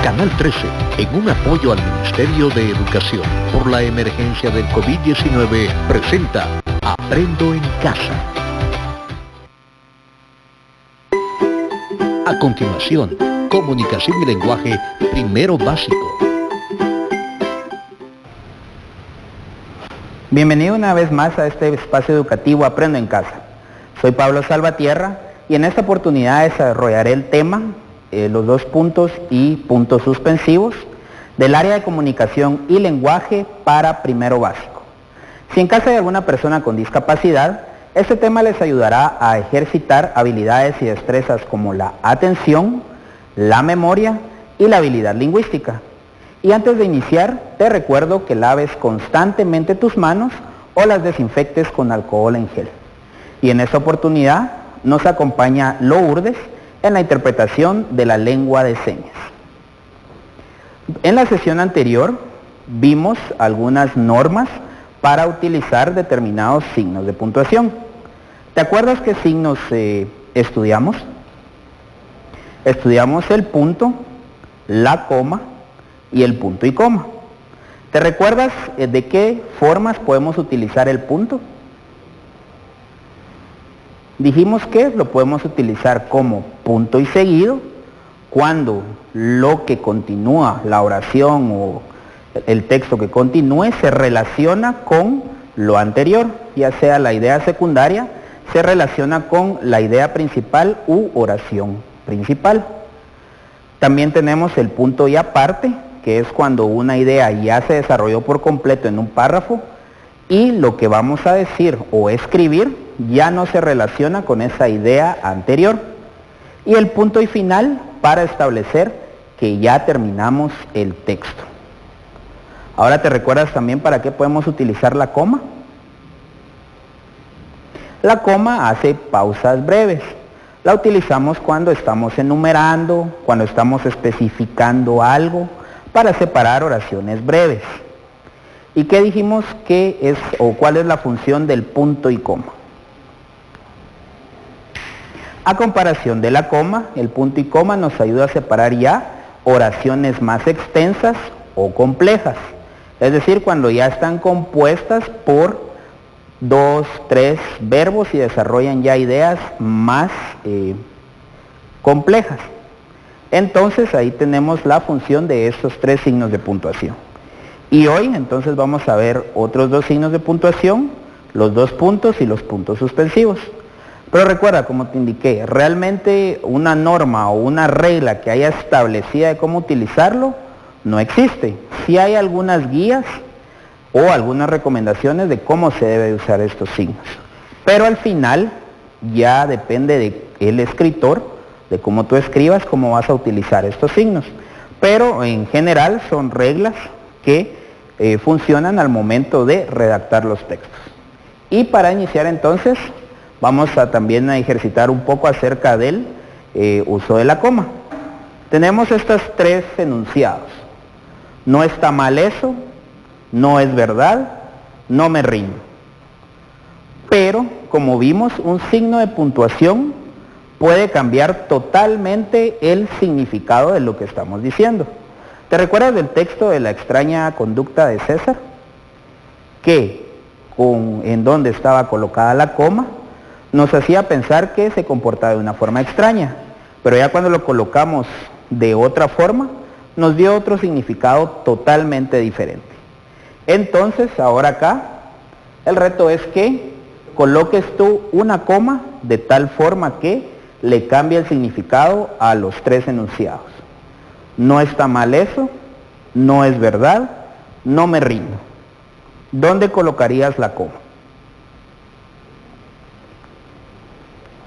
Canal 13, en un apoyo al Ministerio de Educación por la emergencia del COVID-19, presenta Aprendo en Casa. A continuación, comunicación y lenguaje primero básico. Bienvenido una vez más a este espacio educativo Aprendo en Casa. Soy Pablo Salvatierra y en esta oportunidad desarrollaré el tema, los 2 puntos y puntos suspensivos del área de comunicación y lenguaje para primero básico. Si en casa hay alguna persona con discapacidad, este tema les ayudará a ejercitar habilidades y destrezas como la atención, la memoria y la habilidad lingüística. Y antes de iniciar, te recuerdo que laves constantemente tus manos o las desinfectes con alcohol en gel. Y en esta oportunidad nos acompaña Lourdes en la interpretación de la lengua de señas. En la sesión anterior vimos algunas normas para utilizar determinados signos de puntuación. ¿Te acuerdas qué signos estudiamos? Estudiamos el punto, la coma y el punto y coma. ¿Te recuerdas de qué formas podemos utilizar el punto? Dijimos que lo podemos utilizar como punto y seguido cuando lo que continúa, la oración o el texto que continúe, se relaciona con lo anterior, ya sea la idea secundaria, se relaciona con la idea principal u oración principal. También tenemos el punto y aparte, que es cuando una idea ya se desarrolló por completo en un párrafo y lo que vamos a decir o escribir ya no se relaciona con esa idea anterior. Y el punto y final para establecer que ya terminamos el texto. Ahora te recuerdas también para qué podemos utilizar la coma. La coma hace pausas breves. La utilizamos cuando estamos enumerando, cuando estamos especificando algo, para separar oraciones breves. ¿Y qué dijimos que es o cuál es la función del punto y coma? A comparación de la coma, el punto y coma nos ayuda a separar ya oraciones más extensas o complejas. Es decir, cuando ya están compuestas por 2, 3 verbos y desarrollan ya ideas más complejas. Entonces ahí tenemos la función de estos 3 signos de puntuación. Y hoy entonces vamos a ver otros 2 signos de puntuación, los 2 puntos y los puntos suspensivos. Pero recuerda, como te indiqué, realmente una norma o una regla que haya establecida de cómo utilizarlo no existe. Sí hay algunas guías o algunas recomendaciones de cómo se debe usar estos signos. Pero al final ya depende del escritor, de cómo tú escribas, cómo vas a utilizar estos signos. Pero en general son reglas que funcionan al momento de redactar los textos. Y para iniciar entonces, vamos a también a ejercitar un poco acerca del uso de la coma. Tenemos estos 3 enunciados. No está mal eso, no es verdad, no me rindo. Pero, como vimos, un signo de puntuación puede cambiar totalmente el significado de lo que estamos diciendo. ¿Te recuerdas del texto de la extraña conducta de César? Que en donde estaba colocada la coma nos hacía pensar que se comportaba de una forma extraña, pero ya cuando lo colocamos de otra forma, nos dio otro significado totalmente diferente. Entonces, ahora acá, el reto es que coloques tú una coma de tal forma que le cambie el significado a los 3 enunciados. No está mal eso, no es verdad, no me rindo. ¿Dónde colocarías la coma?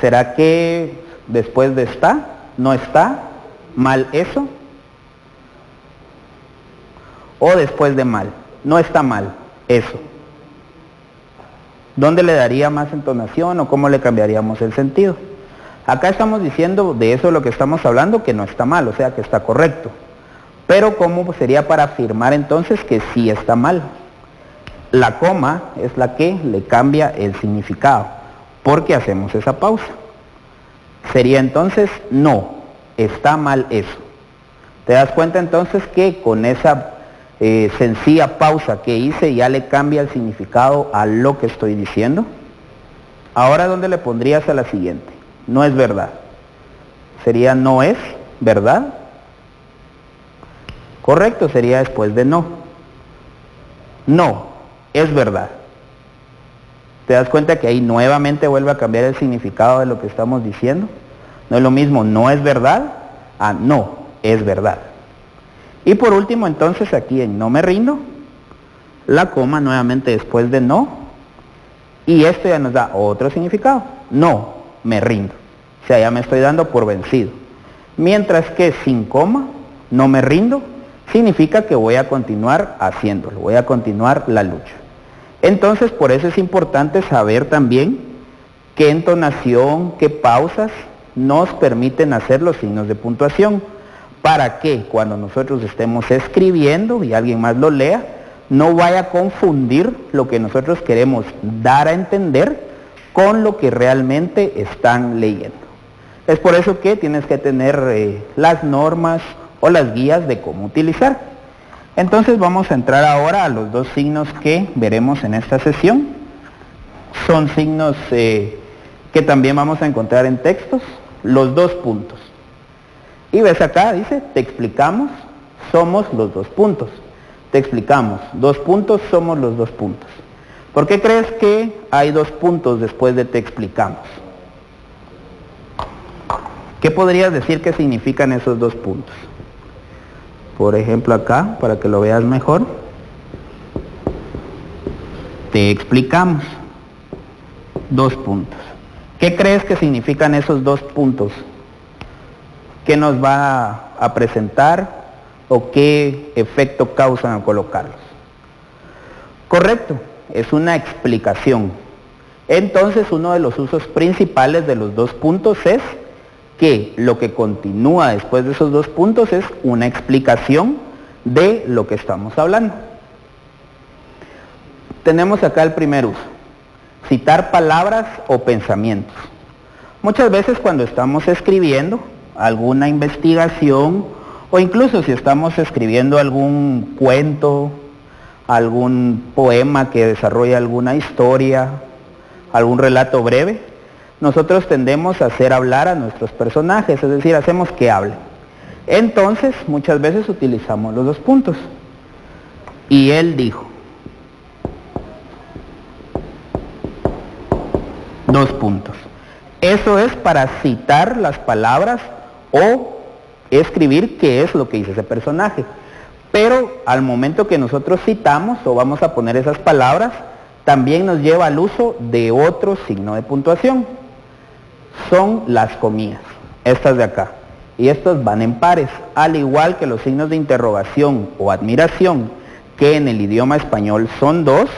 ¿Será que después de está, no está, mal eso? ¿O después de mal, no está mal eso? ¿Dónde le daría más entonación o cómo le cambiaríamos el sentido? Acá estamos diciendo de eso de lo que estamos hablando que no está mal, o sea que está correcto. Pero ¿cómo sería para afirmar entonces que sí está mal? La coma es la que le cambia el significado, porque hacemos esa pausa. Sería entonces, no, está mal eso. ¿Te das cuenta entonces que con esa sencilla pausa que hice ya le cambia el significado a lo que estoy diciendo? Ahora, ¿dónde le pondrías a la siguiente? No es verdad. Sería no es verdad. Correcto, sería después de no. No, es verdad. ¿Te das cuenta que ahí nuevamente vuelve a cambiar el significado de lo que estamos diciendo? No es lo mismo no es verdad a no es verdad. Y por último, entonces, aquí en no me rindo, la coma nuevamente después de no, y esto ya nos da otro significado. No me rindo. O sea, ya me estoy dando por vencido. Mientras que sin coma, no me rindo, significa que voy a continuar haciéndolo, voy a continuar la lucha. Entonces, por eso es importante saber también qué entonación, qué pausas nos permiten hacer los signos de puntuación, para que cuando nosotros estemos escribiendo y alguien más lo lea, no vaya a confundir lo que nosotros queremos dar a entender con lo que realmente están leyendo. Es por eso que tienes que tener las normas o las guías de cómo utilizar. Entonces vamos a entrar ahora a los dos signos que veremos en esta sesión. Son signos que también vamos a encontrar en textos, los dos puntos. Y ves acá, dice, te explicamos, somos los dos puntos. Te explicamos, dos puntos, somos los dos puntos. ¿Por qué crees que hay dos puntos después de te explicamos? ¿Qué podrías decir que significan esos dos puntos? Por ejemplo acá, para que lo veas mejor, te explicamos, dos puntos. ¿Qué crees que significan esos dos puntos? ¿Qué nos va a presentar o qué efecto causan al colocarlos? Correcto, es una explicación. Entonces, uno de los usos principales de los dos puntos es que lo que continúa después de esos dos puntos es una explicación de lo que estamos hablando. Tenemos acá el primer uso, citar palabras o pensamientos. Muchas veces cuando estamos escribiendo alguna investigación o incluso si estamos escribiendo algún cuento, algún poema que desarrolla alguna historia, algún relato breve, nosotros tendemos a hacer hablar a nuestros personajes, es decir, hacemos que hablen. Entonces, muchas veces utilizamos los dos puntos. Y él dijo. Dos puntos. Eso es para citar las palabras o escribir qué es lo que dice ese personaje. Pero al momento que nosotros citamos o vamos a poner esas palabras, también nos lleva al uso de otro signo de puntuación. Son las comillas, estas de acá. Y estos van en pares, al igual que los signos de interrogación o admiración, que en el idioma español son dos,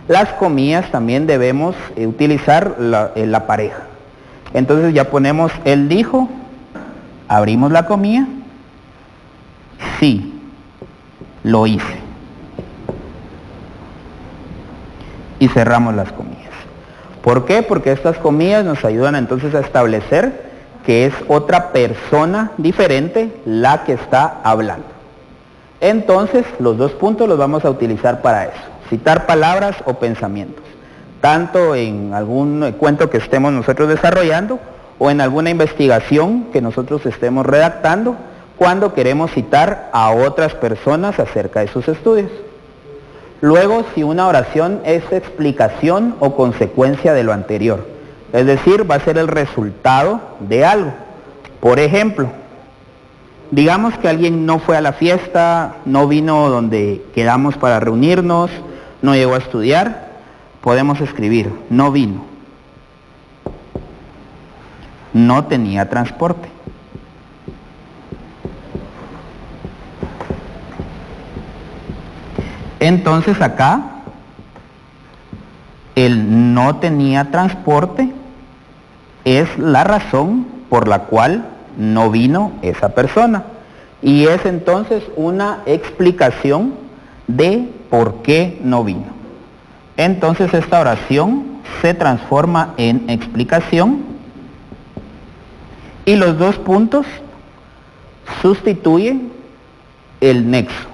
las comillas también debemos utilizar la pareja. Entonces ya ponemos él dijo, abrimos la comilla, sí, lo hice. Y cerramos las comillas. ¿Por qué? Porque estas comillas nos ayudan entonces a establecer que es otra persona diferente la que está hablando. Entonces, los dos puntos los vamos a utilizar para eso. Citar palabras o pensamientos. Tanto en algún cuento que estemos nosotros desarrollando o en alguna investigación que nosotros estemos redactando cuando queremos citar a otras personas acerca de sus estudios. Luego, si una oración es explicación o consecuencia de lo anterior, es decir, va a ser el resultado de algo. Por ejemplo, digamos que alguien no fue a la fiesta, no vino donde quedamos para reunirnos, no llegó a estudiar, podemos escribir, no vino, no tenía transporte. Entonces acá, el no tenía transporte es la razón por la cual no vino esa persona. Y es entonces una explicación de por qué no vino. Entonces esta oración se transforma en explicación y los dos puntos sustituyen el nexo.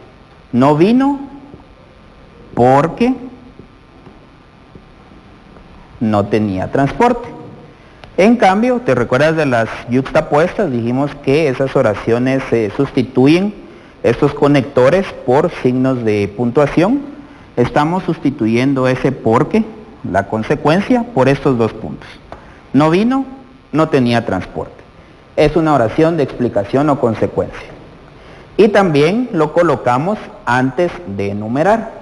No vino porque no tenía transporte. En cambio, ¿te recuerdas de las yuxtapuestas? Dijimos que esas oraciones sustituyen estos conectores por signos de puntuación. Estamos sustituyendo ese porque, la consecuencia, por estos dos puntos. No vino, no tenía transporte. Es una oración de explicación o consecuencia. Y también lo colocamos antes de enumerar.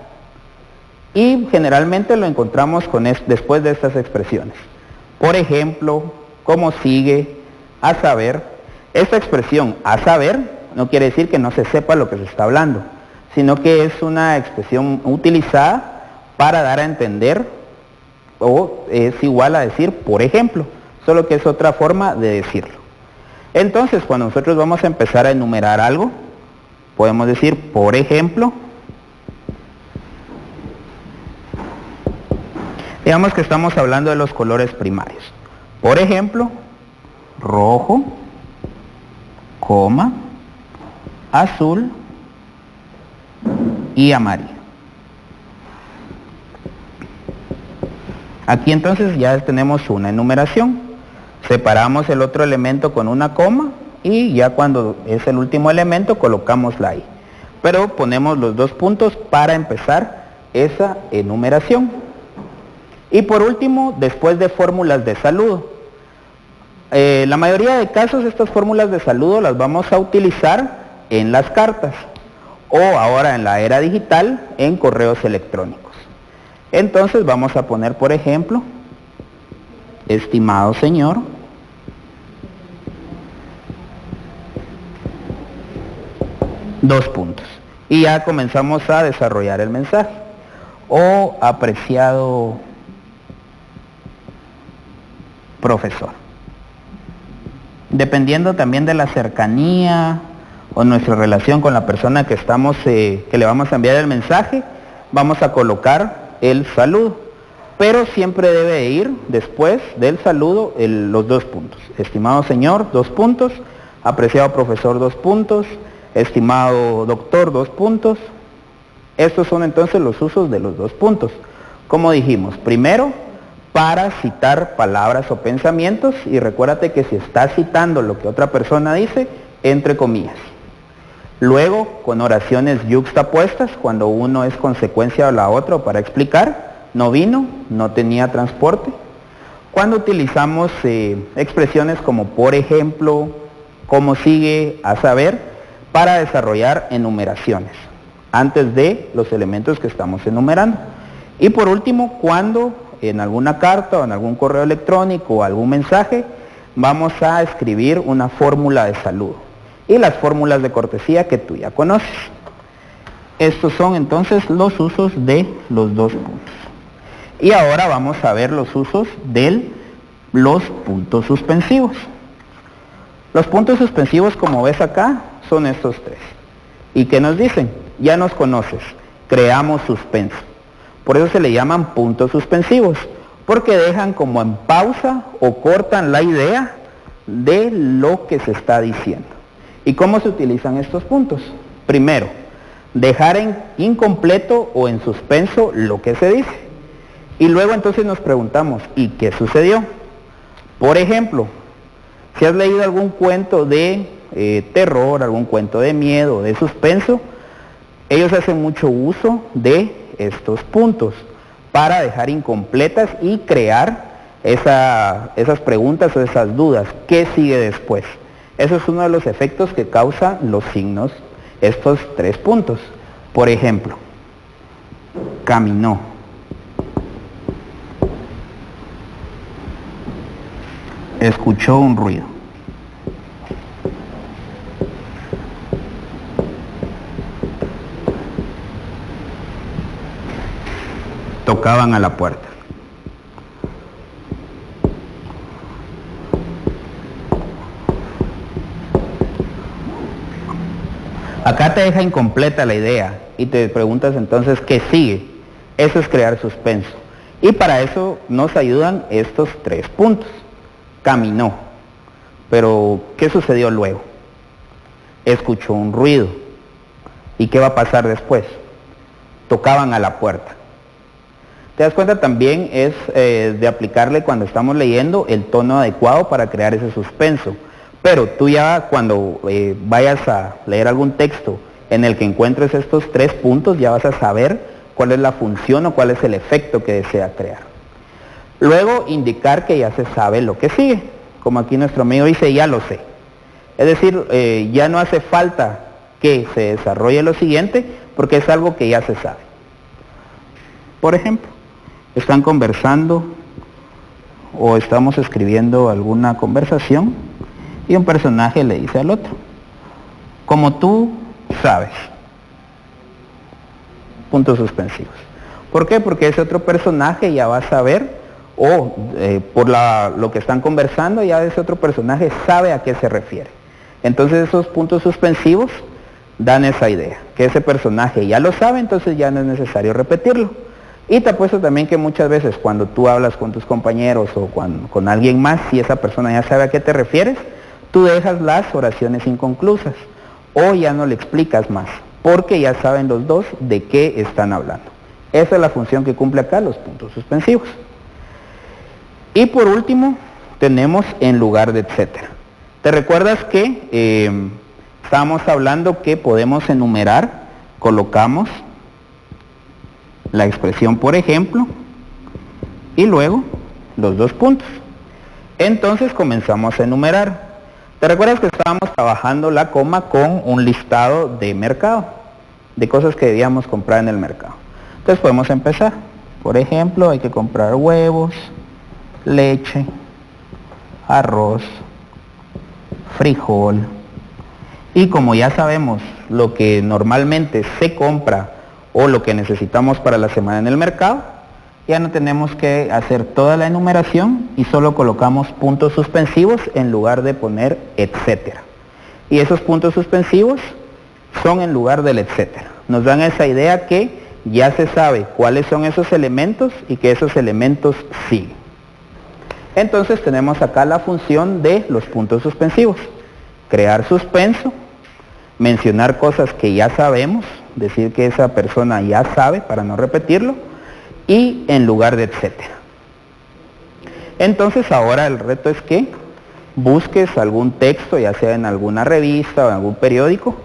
Y generalmente lo encontramos después de estas expresiones. Por ejemplo, como sigue, a saber. Esta expresión, a saber, no quiere decir que no se sepa lo que se está hablando, sino que es una expresión utilizada para dar a entender, o es igual a decir, por ejemplo, solo que es otra forma de decirlo. Entonces, cuando nosotros vamos a empezar a enumerar algo, podemos decir, por ejemplo, digamos que estamos hablando de los colores primarios. Por ejemplo, rojo, coma, azul y amarillo. Aquí entonces ya tenemos una enumeración. Separamos el otro elemento con una coma y ya cuando es el último elemento colocamos la I. Pero ponemos los dos puntos para empezar esa enumeración. Y por último, después de fórmulas de saludo. La mayoría de casos estas fórmulas de saludo las vamos a utilizar en las cartas o ahora en la era digital en correos electrónicos. Entonces vamos a poner, por ejemplo, estimado señor, dos puntos. Y ya comenzamos a desarrollar el mensaje. O apreciado profesor. Dependiendo también de la cercanía o nuestra relación con la persona que le vamos a enviar el mensaje, vamos a colocar el saludo. Pero siempre debe ir después del saludo los dos puntos. Estimado señor, dos puntos. Apreciado profesor, dos puntos. Estimado doctor, dos puntos. Estos son entonces los usos de los dos puntos. Como dijimos, primero, para citar palabras o pensamientos, y recuérdate que si estás citando lo que otra persona dice, entre comillas. Luego, con oraciones yuxtapuestas, cuando uno es consecuencia de la otra para explicar, no vino, no tenía transporte. Cuando utilizamos expresiones como por ejemplo, como sigue, a saber, para desarrollar enumeraciones, antes de los elementos que estamos enumerando. Y por último, cuando en alguna carta o en algún correo electrónico o algún mensaje vamos a escribir una fórmula de saludo y las fórmulas de cortesía que tú ya conoces. Estos son entonces los usos de los dos puntos. Y ahora vamos a ver los usos de los puntos suspensivos. Los puntos suspensivos, como ves acá, son estos tres. ¿Y qué nos dicen? Ya nos conoces, creamos suspenso. Por eso se le llaman puntos suspensivos, porque dejan como en pausa o cortan la idea de lo que se está diciendo. ¿Y cómo se utilizan estos puntos? Primero, dejar en incompleto o en suspenso lo que se dice. Y luego entonces nos preguntamos, ¿y qué sucedió? Por ejemplo, si has leído algún cuento de terror, algún cuento de miedo, de suspenso, ellos hacen mucho uso de estos puntos para dejar incompletas y crear esas preguntas o esas dudas. ¿Qué sigue después? Eso es uno de los efectos que causan los signos, estos tres puntos. Por ejemplo, caminó. Escuchó un ruido. Tocaban a la puerta. Acá te deja incompleta la idea y te preguntas entonces ¿qué sigue? Eso es crear suspenso. Y para eso nos ayudan estos tres puntos. Caminó. Pero ¿qué sucedió luego? Escuchó un ruido. ¿Y qué va a pasar después? Tocaban a la puerta. Te das cuenta, también es de aplicarle cuando estamos leyendo el tono adecuado para crear ese suspenso. Pero tú ya cuando vayas a leer algún texto en el que encuentres estos 3 puntos, ya vas a saber cuál es la función o cuál es el efecto que desea crear. Luego, indicar que ya se sabe lo que sigue. Como aquí nuestro amigo dice, ya lo sé. Es decir, ya no hace falta que se desarrolle lo siguiente porque es algo que ya se sabe. Por ejemplo, están conversando o estamos escribiendo alguna conversación y un personaje le dice al otro, como tú sabes, puntos suspensivos. ¿Por qué? Porque ese otro personaje ya va a saber, o por lo que están conversando, ya ese otro personaje sabe a qué se refiere. Entonces esos puntos suspensivos dan esa idea, que ese personaje ya lo sabe, entonces ya no es necesario repetirlo. Y te apuesto también que muchas veces cuando tú hablas con tus compañeros o con alguien más, si esa persona ya sabe a qué te refieres, tú dejas las oraciones inconclusas o ya no le explicas más, porque ya saben los dos de qué están hablando. Esa es la función que cumple acá los puntos suspensivos. Y por último, tenemos en lugar de etcétera. ¿Te recuerdas que estábamos hablando que podemos enumerar? Colocamos la expresión por ejemplo y luego los 2 puntos. Entonces comenzamos a enumerar. ¿Te recuerdas que estábamos trabajando la coma con un listado de mercado, de cosas que debíamos comprar en el mercado? Entonces podemos empezar. Por ejemplo, hay que comprar huevos, leche, arroz, frijol. Y como ya sabemos lo que normalmente se compra o lo que necesitamos para la semana en el mercado, ya no tenemos que hacer toda la enumeración y solo colocamos puntos suspensivos en lugar de poner etcétera. Y esos puntos suspensivos son en lugar del etcétera. Nos dan esa idea que ya se sabe cuáles son esos elementos y que esos elementos siguen. Entonces tenemos acá la función de los puntos suspensivos. Crear suspenso, mencionar cosas que ya sabemos, decir que esa persona ya sabe para no repetirlo, y en lugar de etcétera. Entonces ahora el reto es que busques algún texto, ya sea en alguna revista o en algún periódico,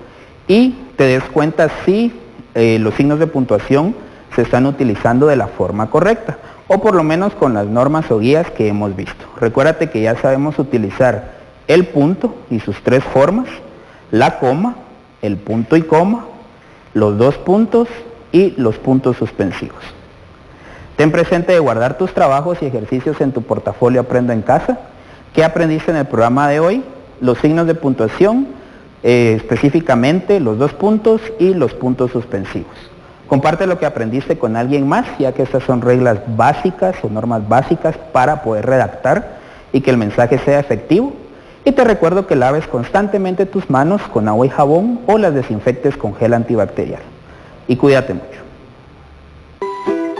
y te des cuenta si los signos de puntuación se están utilizando de la forma correcta, o por lo menos con las normas o guías que hemos visto. Recuérdate que ya sabemos utilizar el punto y sus 3 formas, la coma, el punto y coma, los 2 puntos y los puntos suspensivos. Ten presente de guardar tus trabajos y ejercicios en tu portafolio Aprendo en Casa. ¿Qué aprendiste en el programa de hoy? Los signos de puntuación, específicamente los 2 puntos y los puntos suspensivos. Comparte lo que aprendiste con alguien más, ya que estas son reglas básicas o normas básicas para poder redactar y que el mensaje sea efectivo. Y te recuerdo que laves constantemente tus manos con agua y jabón o las desinfectes con gel antibacterial. Y cuídate mucho.